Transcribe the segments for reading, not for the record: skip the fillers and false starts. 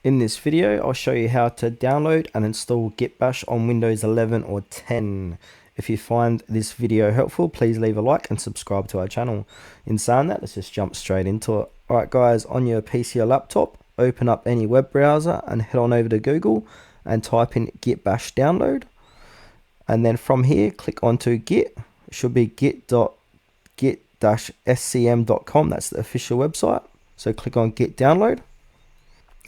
In this video, I'll show you how to download and install Git Bash on Windows 11 or 10. If you find this video helpful, please leave a like and subscribe to our channel. In saying that, let's just jump straight into it. Alright guys, on your PC or laptop, open up any web browser and head on over to Google and type in Git Bash download. And then from here, click onto Git. It should be git.git-scm.com. That's the official website. So click on Git download.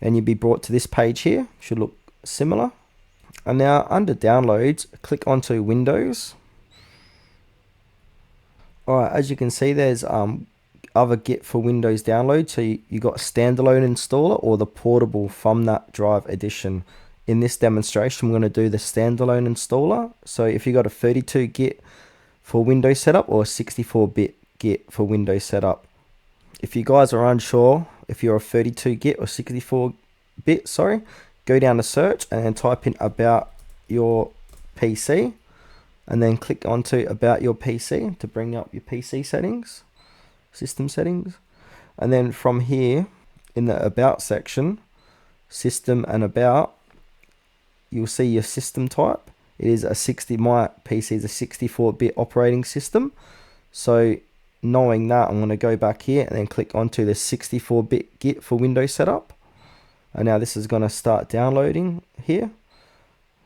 And you'll be brought to this page here. Should look similar. And now under downloads, click onto Windows. Alright, as you can see, there's other Git for Windows download. So you got standalone installer or the portable from that drive edition. In this demonstration, I'm going to do the standalone installer. So if you got a 32 Git for Windows setup or a 64-bit Git for Windows setup. If you guys are unsure if you're a 32 Git or 64-bit, go down to search and then type in about your PC and then click onto about your PC to bring up your PC settings, system settings. And then from here in the about section, system and about, you'll see your system type. It is my PC is a 64-bit operating system. So knowing that, I'm going to go back here and then click onto the 64-bit Git for Windows setup. And now this is going to start downloading here.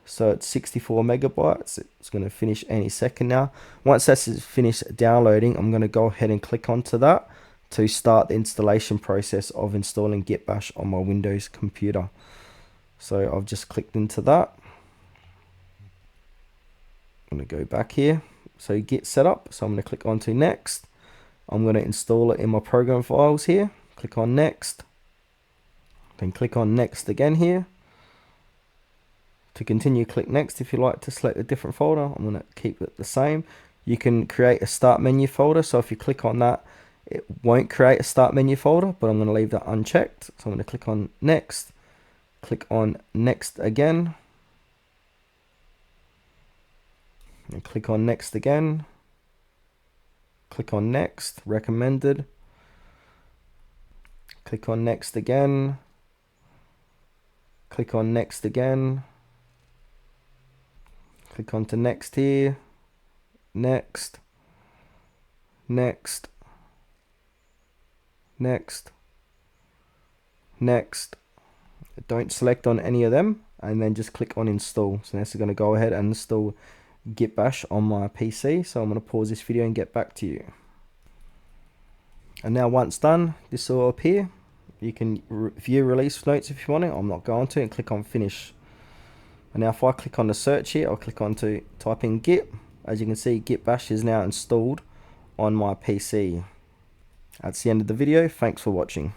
So it's 64 megabytes. It's going to finish any second now. Once that's finished downloading, I'm going to go ahead and click onto that to start the installation process of installing Git Bash on my Windows computer. So I've just clicked into that. I'm going to go back here. So Git setup. So I'm going to click onto next. I'm going to install it in my program files here. Click on next. Then click on next again here. To continue, click next if you like to select a different folder. I'm going to keep it the same. You can create a start menu folder. So if you click on that, it won't create a start menu folder, but I'm going to leave that unchecked. So I'm going to click on next. Click on next again. And click on next again. Click on next, recommended. Click on next again. Click on next again. Click on to next here. Next. Next. Next. Next. Don't select on any of them and then just click on install. So this is going to go ahead and install Git Bash on my PC. So I'm going to pause this video and get back to you. And now once done, this will appear. You can view release notes if you want it. I'm not going to, and click on finish. And now if I click on the search here, I'll click on to type in Git. As you can see, Git Bash is now installed on my PC. That's the end of the video. Thanks for watching.